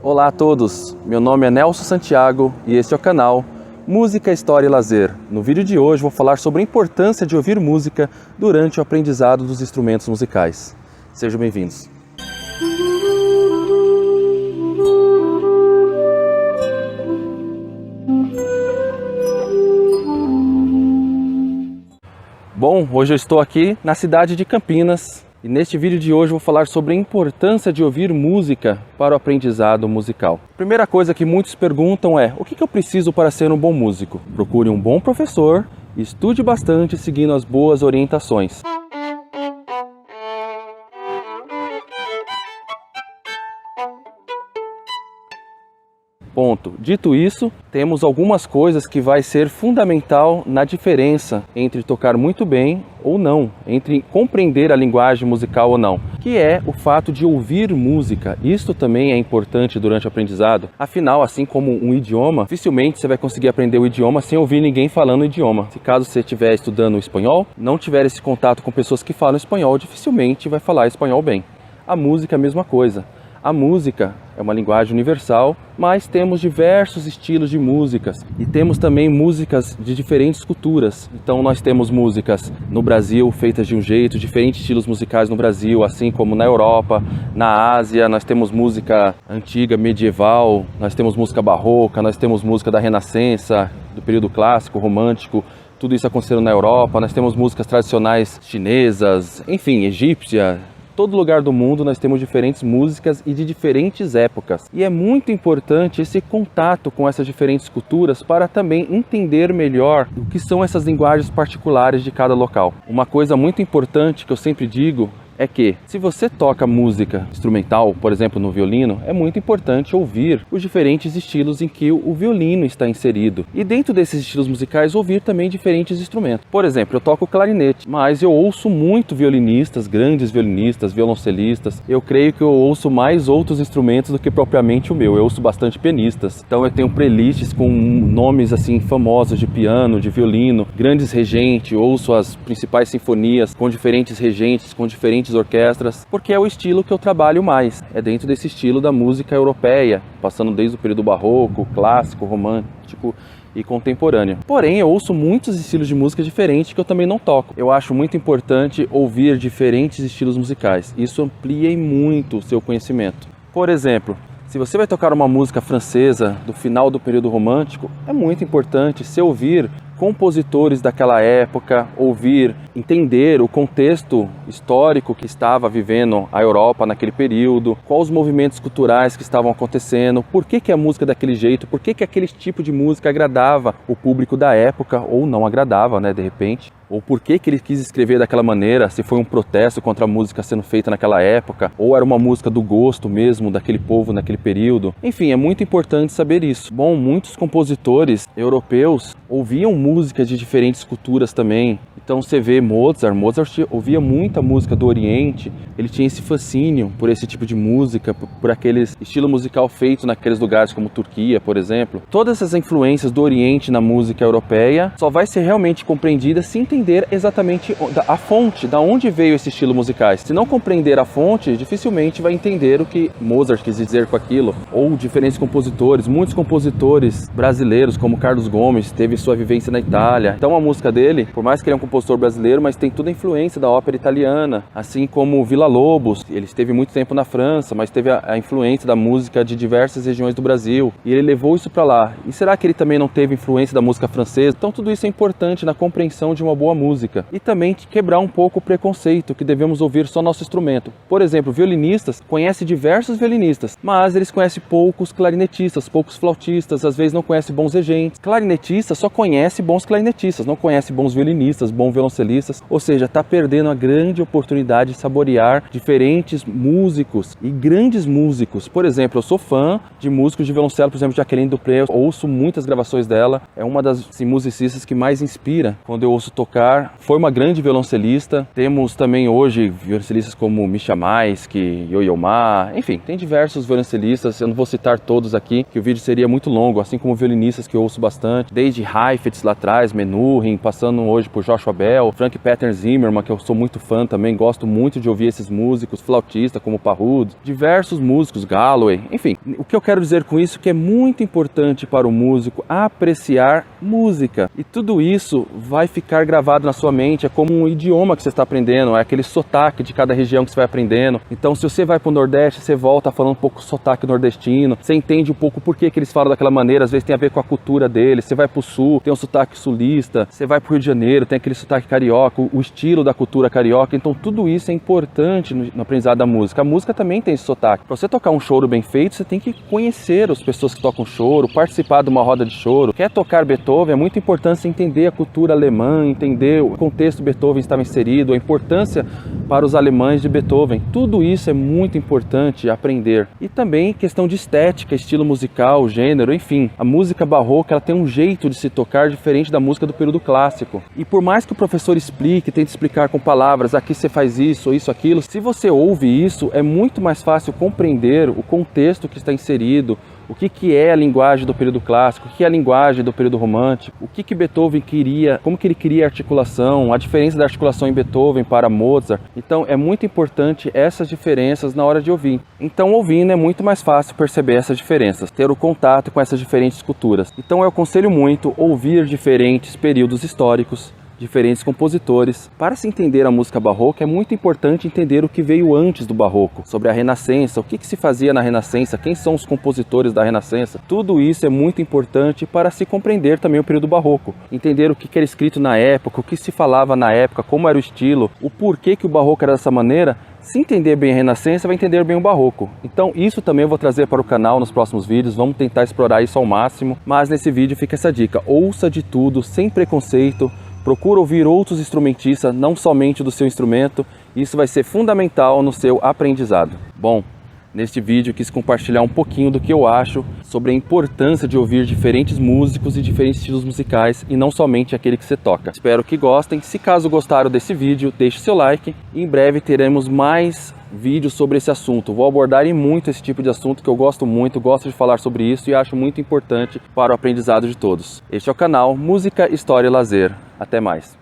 Olá a todos, meu nome é Nelson Santiago e este é o canal Música, História e Lazer. No vídeo de hoje vou falar sobre a importância de ouvir música durante o aprendizado dos instrumentos musicais. Sejam bem-vindos. Bom, hoje eu estou aqui na cidade de Campinas e neste vídeo de hoje vou falar sobre a importância de ouvir música para o aprendizado musical. Primeira coisa que muitos perguntam é: o que eu preciso para ser um bom músico? Procure um bom professor e estude bastante seguindo as boas orientações. Ponto. Dito isso, temos algumas coisas que vai ser fundamental na diferença entre tocar muito bem ou não, entre compreender a linguagem musical ou não, que é o fato de ouvir música. Isto também é importante durante o aprendizado. Afinal, assim como um idioma, dificilmente você vai conseguir aprender o idioma sem ouvir ninguém falando o idioma. Se caso você estiver estudando espanhol, não tiver esse contato com pessoas que falam espanhol, dificilmente vai falar espanhol bem. A música é a mesma coisa. A música é uma linguagem universal, mas temos diversos estilos de músicas e temos também músicas de diferentes culturas. Então nós temos músicas no Brasil feitas de um jeito, diferentes estilos musicais no Brasil, assim como na Europa, na Ásia. Nós temos música antiga, medieval, nós temos música barroca, nós temos música da Renascença, do período clássico, romântico. Tudo isso acontecendo na Europa. Nós temos músicas tradicionais chinesas, enfim, egípcia. Todo lugar do mundo nós temos diferentes músicas e de diferentes épocas. E é muito importante esse contato com essas diferentes culturas para também entender melhor o que são essas linguagens particulares de cada local. Uma coisa muito importante que eu sempre digo é que, se você toca música instrumental, por exemplo, no violino, é muito importante ouvir os diferentes estilos em que o violino está inserido. E dentro desses estilos musicais, ouvir também diferentes instrumentos. Por exemplo, eu toco clarinete, mas eu ouço muito violinistas, grandes violinistas, violoncelistas. Eu creio que eu ouço mais outros instrumentos do que propriamente o meu. Eu ouço bastante pianistas. Então eu tenho playlists com nomes assim famosos de piano, de violino, grandes regentes, ouço as principais sinfonias com diferentes regentes, com diferentes orquestras, porque é o estilo que eu trabalho mais. É dentro desse estilo da música europeia, passando desde o período barroco, clássico, romântico e contemporâneo. Porém, eu ouço muitos estilos de música diferentes que eu também não toco. Eu acho muito importante ouvir diferentes estilos musicais. Isso amplia muito o seu conhecimento. Por exemplo, se você vai tocar uma música francesa do final do período romântico, é muito importante se ouvir compositores daquela época, ouvir, entender o contexto histórico que estava vivendo a Europa naquele período, quais os movimentos culturais que estavam acontecendo, por que a música é daquele jeito, por que aquele tipo de música agradava o público da época ou não agradava, né, de repente. Ou por que ele quis escrever daquela maneira, se foi um protesto contra a música sendo feita naquela época, ou era uma música do gosto mesmo daquele povo naquele período. Enfim, é muito importante saber isso. Bom, muitos compositores europeus ouviam música de diferentes culturas também. Então você vê Mozart ouvia muita música do Oriente, ele tinha esse fascínio por esse tipo de música, por aquele estilo musical feito naqueles lugares como Turquia, por exemplo. Todas essas influências do Oriente na música europeia só vai ser realmente compreendida se entender exatamente a fonte, da onde veio esse estilo musicais. Se não compreender a fonte, dificilmente vai entender o que Mozart quis dizer com aquilo. Ou diferentes compositores, muitos compositores brasileiros, como Carlos Gomes, teve sua vivência na Itália. Então a música dele, por mais que ele é um compositor brasileiro, mas tem toda a influência da ópera italiana, assim como Villa-Lobos. Ele esteve muito tempo na França, mas teve a influência da música de diversas regiões do Brasil, e ele levou isso para lá. E será que ele também não teve influência da música francesa? Então tudo isso é importante na compreensão de uma boa música, e também quebrar um pouco o preconceito que devemos ouvir só nosso instrumento. Por exemplo, violinistas conhecem diversos violinistas, mas eles conhecem poucos clarinetistas, poucos flautistas, às vezes não conhecem bons regentes. Clarinetista só conhece bons clarinetistas, não conhece bons violinistas, bons violoncelistas, ou seja, está perdendo a grande oportunidade de saborear diferentes músicos e grandes músicos. Por exemplo, eu sou fã de músicos de violoncelo, por exemplo, Jacqueline Dupré, eu ouço muitas gravações dela, é uma das musicistas que mais inspira quando eu ouço tocar tocar, foi uma grande violoncelista. Temos também hoje violoncelistas como Misha Maisky, Yo-Yo Ma, enfim, tem diversos violoncelistas, eu não vou citar todos aqui, que o vídeo seria muito longo, assim como violinistas que eu ouço bastante, desde Heifetz lá atrás, Menuhin, passando hoje por Joshua Bell, Frank Peter Zimmermann, que eu sou muito fã também, gosto muito de ouvir esses músicos, flautistas como Pahud, diversos músicos, Galloway, enfim. O que eu quero dizer com isso é que é muito importante para o músico apreciar música, e tudo isso vai ficar gravado na sua mente, é como um idioma que você está aprendendo, é aquele sotaque de cada região que você vai aprendendo. Então se você vai para o Nordeste, você volta falando um pouco sotaque nordestino, você entende um pouco por que eles falam daquela maneira, às vezes tem a ver com a cultura deles. Você vai para o Sul, tem um sotaque sulista, você vai para o Rio de Janeiro, tem aquele sotaque carioca, o estilo da cultura carioca, então tudo isso é importante no aprendizado da música. A música também tem esse sotaque. Para você tocar um choro bem feito, você tem que conhecer as pessoas que tocam choro, participar de uma roda de choro. Quer tocar Beethoven, é muito importante você entender a cultura alemã, entender o contexto que Beethoven estava inserido, a importância para os alemães de Beethoven. Tudo isso é muito importante aprender. E também questão de estética, estilo musical, gênero, enfim. A música barroca, ela tem um jeito de se tocar diferente da música do período clássico. E por mais que o professor explique, tente explicar com palavras, aqui você faz isso, aquilo, se você ouve isso, é muito mais fácil compreender o contexto que está inserido, o que é a linguagem do período clássico, o que é a linguagem do período romântico, o que Beethoven queria, como que ele queria a articulação, a diferença da articulação em Beethoven para Mozart. Então é muito importante essas diferenças na hora de ouvir. Então ouvindo é muito mais fácil perceber essas diferenças, ter o contato com essas diferentes culturas. Então eu aconselho muito ouvir diferentes períodos históricos, diferentes compositores. Para se entender a música barroca, é muito importante entender o que veio antes do barroco, sobre a Renascença, o que se fazia na Renascença, quem são os compositores da Renascença. Tudo isso é muito importante para se compreender também o período barroco, entender o que era escrito na época, o que se falava na época, como era o estilo, o porquê que o barroco era dessa maneira. Se entender bem a Renascença, vai entender bem o Barroco. Então isso também eu vou trazer para o canal nos próximos vídeos, vamos tentar explorar isso ao máximo, mas nesse vídeo fica essa dica: ouça de tudo, sem preconceito, procura ouvir outros instrumentistas, não somente do seu instrumento, isso vai ser fundamental no seu aprendizado. Bom, neste vídeo eu quis compartilhar um pouquinho do que eu acho sobre a importância de ouvir diferentes músicos e diferentes estilos musicais e não somente aquele que você toca. Espero que gostem. Se caso gostaram desse vídeo, deixe seu like e em breve teremos mais vídeos sobre esse assunto. Vou abordar muito esse tipo de assunto que eu gosto muito, gosto de falar sobre isso e acho muito importante para o aprendizado de todos. Este é o canal Música, História e Lazer. Até mais.